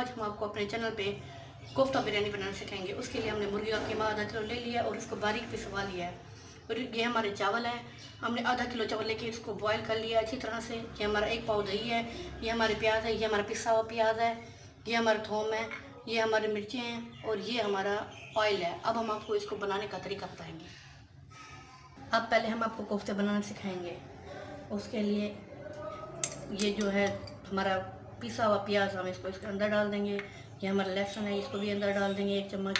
आज हम आपको अपने चैनल पे कोफ्ता बिरयानी बनाना सिखाएंगे। उसके लिए हमने मुर्गी का कीमा आधा किलो ले लिया और उसको बारीक पिसवा लिया है। और ये हमारे चावल हैं, हमने आधा किलो चावल लेके इसको बॉयल कर लिया अच्छी तरह से। ये हमारा 1 पाव दही है, ये हमारे प्याज है, ये हमारा पिसा हुआ प्याज है, ये हमारा थोम है, ये हमारी मिर्चें हैं और ये हमारा ऑयल है। अब हम आपको इसको बनाने का तरीका बताएंगे। अब पहले हम आपको कोफ्ते बनाना सिखाएंगे। उसके लिए ये जो है हमारा पिसा हुआ प्याज, हम इसको इसके अंदर डाल देंगे। ये हमारा लहसुन है, इसको भी अंदर डाल देंगे 1 चम्मच।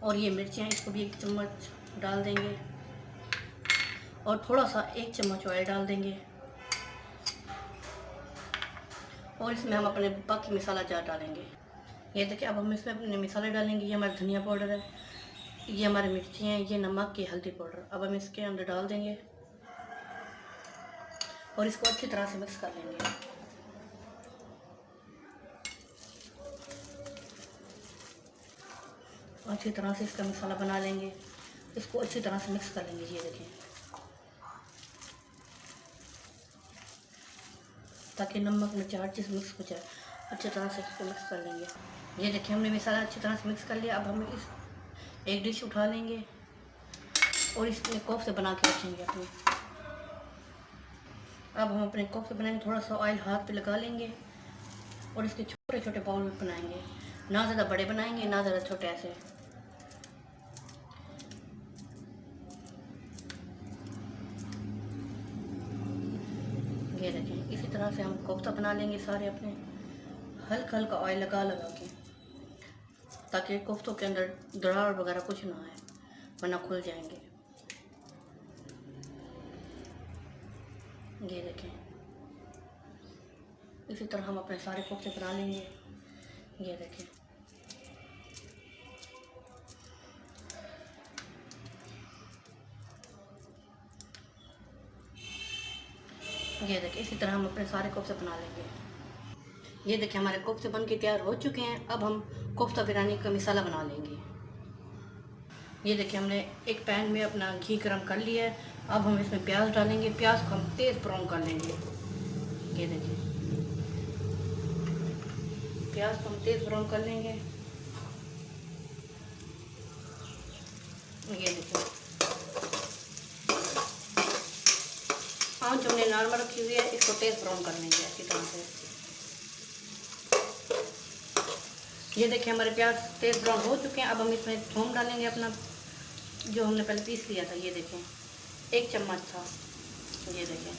और ये मिर्चें हैं, इसको भी 1 चम्मच डाल देंगे। और थोड़ा सा 1 चम्मच ऑयल डाल देंगे। और इसमें हम अपने बाकी मसाला जार डालेंगे। ये देखिए, अब हम इसमें अपने मसाले डालेंगे। ये हमारा धनिया पाउडर है, ये हमारी मिर्ची हैं, ये नमक, ये हल्दी पाउडर। अब हम इसके अंदर डाल देंगे और इसको अच्छी तरह से मिक्स कर लेंगे। अच्छी तरह से इसका मसाला बना लेंगे, इसको अच्छी तरह से मिक्स कर लेंगे। ये देखिए, ताकि नमक मिर्च हर चीज़ मिक्स हो जाए। अच्छी तरह से इसको मिक्स कर लेंगे। ये देखिए, हमने मसाला अच्छी तरह से मिक्स कर लिया। अब हम इस एक डिश उठा लेंगे और इसमें कोफ्ते बना के रखेंगे अपने। अब हम अपने कोफ्ते बनाएंगे, थोड़ा सा ऑयल हाथ पे लगा लेंगे और इसके छोटे छोटे बाउल में बनाएंगे। ना ज़्यादा बड़े बनाएंगे, ना ज़्यादा छोटे। ऐसे ये देखें, इसी तरह से हम कोफ्ता बना लेंगे सारे अपने, हल्का हल्का ऑयल लगा लगा के, ताकि कोफ्तों के अंदर दरार वगैरह कुछ ना आए, वरना खुल जाएंगे। ये देखें, इसी तरह हम अपने सारे कोफ्ते बना लेंगे। ये देखें, ये देखिए, इसी तरह हम अपने सारे कोफ्ते बना लेंगे। ये देखिए, हमारे कोफ्ते बन के तैयार हो चुके हैं। अब हम कोफ्ता बिरयानी का मसाला बना लेंगे। ये देखिए, हमने एक पैन में अपना घी गरम कर लिया है। अब हम इसमें प्याज डालेंगे। प्याज को हम तेज़ ब्राउन कर लेंगे। ये देखिए, प्याज को हम तेज़ ब्राउन कर लेंगे। ये देखिए, आँच हमने नॉर्मल रखी हुई है, इसको तेज़ ब्राउन कर लेंगे अच्छी तरह से। ये देखिए, हमारे प्याज तेज़ ब्राउन हो चुके हैं। अब हम इसमें थोम डालेंगे अपना, जो हमने पहले पीस लिया था। ये देखें, 1 चम्मच था। ये देखें,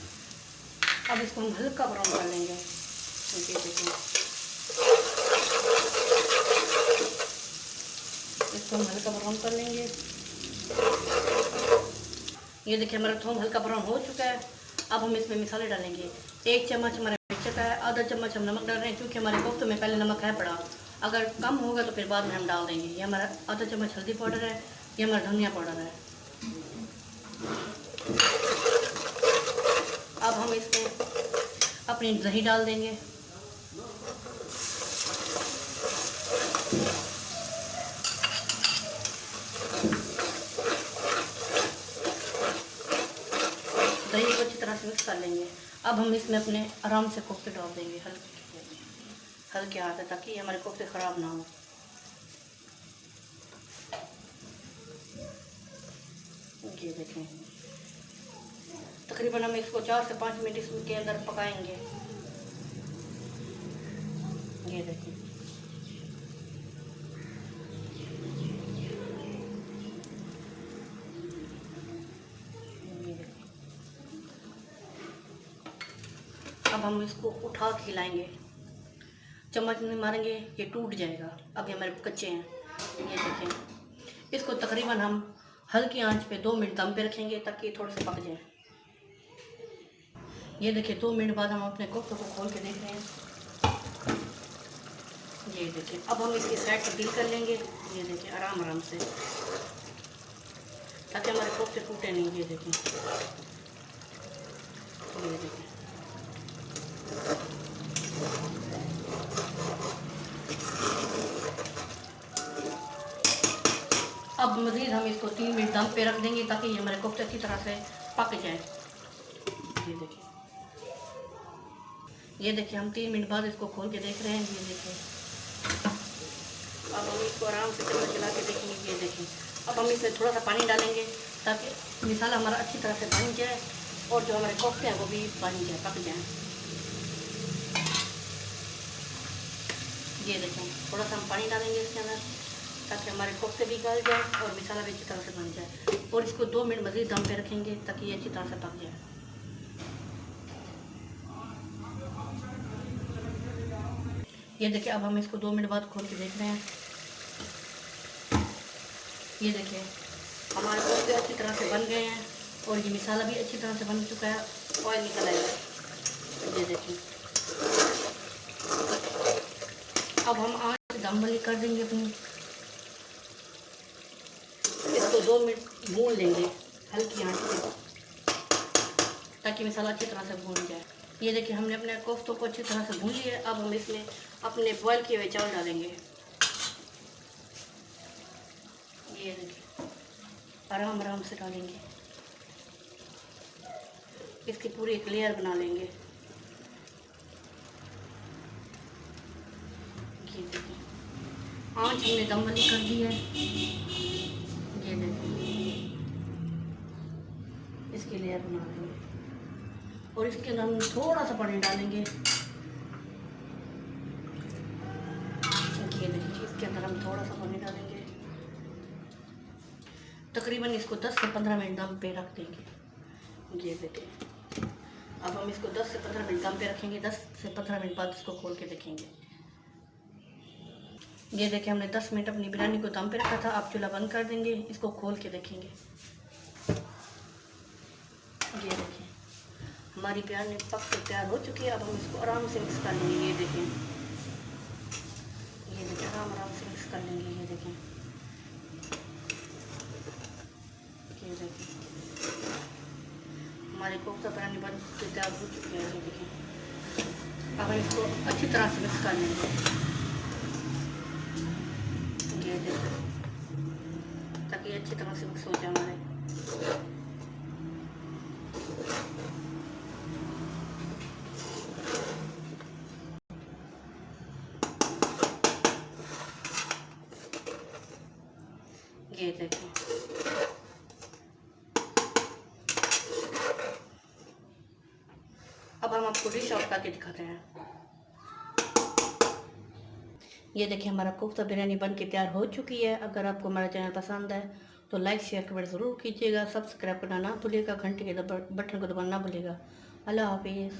अब इसको हम हल्का ब्राउन कर लेंगे। ये देखें, इसको हम हल्का ब्राउन कर लेंगे। ये देखिए, हमारा थोम हल्का ब्राउन हो चुका है। अब हम इसमें मसाले डालेंगे। 1 चम्मच हमारा मिर्च का है, आधा चम्मच हम नमक डाल रहे हैं, क्योंकि हमारे कोफ्ते में पहले नमक है पड़ा। अगर कम होगा तो फिर बाद में हम डाल देंगे। ये हमारा आधा चम्मच हल्दी पाउडर है, ये हमारा धनिया पाउडर है। अब हम इसमें अपनी दही डाल देंगे। दही को अच्छी तरह से मिक्स कर लेंगे। अब हम इसमें अपने आराम से कोफ्ते डाल देंगे, हल्के हाथ है, ताकि हमारे कोफ्ते ख़राब ना हो। ये देखें, तकरीबन हम इसको 4 से 5 मिनट इसके अंदर पकाएंगे। ये देखें, अब हम इसको उठा के खिलाएंगे। चम्मच नहीं मारेंगे, ये टूट जाएगा। अब ये हमारे कच्चे हैं। ये देखें, इसको तकरीबन हम हल्की आंच पे 2 मिनट दम पे रखेंगे, ताकि ये थोड़े से पक जाए। ये देखिए, 2 मिनट बाद हम अपने कोफ्ते को खोल के देख रहे हैं। ये देखिए, अब हम इसकी साइड तब्दील कर लेंगे। ये देखिए, आराम आराम से, ताकि हमारे कोफ्ते टूटे नहीं। ये देखिए, ये देखिए, अब मज़ीद हम इसको 3 मिनट दम पे रख देंगे, ताकि ये हमारे कोफ्ते अच्छी तरह से पक जाए। ये देखिए, ये देखिए, हम 3 मिनट बाद इसको खोल के देख रहे हैं। ये देखिए, अब हम इसको आराम से चम्मच चला के देखेंगे। ये देखें, अब हम इसमें थोड़ा सा पानी डालेंगे ताकि मसाला हमारा अच्छी तरह से बन जाए और जो हमारे कोफ्ते हैं वो भी बन जाए, पक जाए। ये देखें, थोड़ा सा हम पानी डालेंगे इसके अंदर ताकि हमारे कोफ्ते भी गल जाए और मसाला भी अच्छी तरह से बन जाए। और इसको 2 मिनट मज़ीद दम पे रखेंगे ताकि ये अच्छी तरह से पक जाए। ये देखिए, अब हम इसको 2 मिनट बाद खोल के देख रहे हैं। ये देखिए, हमारे कोफ्ते अच्छी तरह से बन गए हैं और ये मसाला भी अच्छी तरह से बन चुका है, ऑयल निकल आएगा। ये देखिए, अब हम आँच दम वाली कर देंगे अपनी। इसको 2 मिनट भून लेंगे हल्की आंच पे ताकि मसाला अच्छी तरह से भून जाए। ये देखिए, हमने अपने कोफ्तों को अच्छी तरह से भून लिया है। अब हम इसमें अपने बॉयल किए हुए चावल डालेंगे। ये देखिए, आराम आराम से डालेंगे, इसकी पूरी एक लेयर बना लेंगे। ये देखिए, आँच हमने दम वाली कर दी है। ये देखिए, इसकी लेयर बना लेंगे और इसके अंदर हम थोड़ा सा पानी डालेंगे। ये देखिए, इसके अंदर हम थोड़ा सा पानी डालेंगे। तकरीबन इसको 10 से 15 मिनट दम पे रख देंगे। ये देखिए, अब हम इसको 10 से 15 मिनट दम पे रखेंगे। 10 से 15 मिनट बाद इसको खोल के देखेंगे। ये देखिए, हमने 10 मिनट अपनी बिरयानी को दम पे रखा था। आप चूल्हा बंद कर देंगे, इसको खोल के देखेंगे। ये देखिए, हमारी बिरयानी पक के तैयार हो चुकी है। अब हम इसको आराम से मिक्स कर लेंगे। ये देखिए, आराम आराम से मिक्स कर लेंगे। ये देखें, ये देखिए, हमारी कोफ्ता बिरयानी बन के तैयार हो चुकी है। ये देखें, अब हम इसको अच्छी तरह से मिक्स कर लेंगे। ये देखिए, ताकि अच्छी तरह से मिक्स हो जाए हमारे। ये देखिए, अब हम आपको डिश आउट करके दिखाते हैं। ये देखिए, हमारा कोफ्ता बिरयानी बन के तैयार हो चुकी है। अगर आपको हमारा चैनल पसंद है तो लाइक शेयर कमेंट ज़रूर कीजिएगा। सब्सक्राइब करना ना भूलिएगा, घंटे के बटन को दबाना ना भूलिएगा। अल्लाह हाफिज़।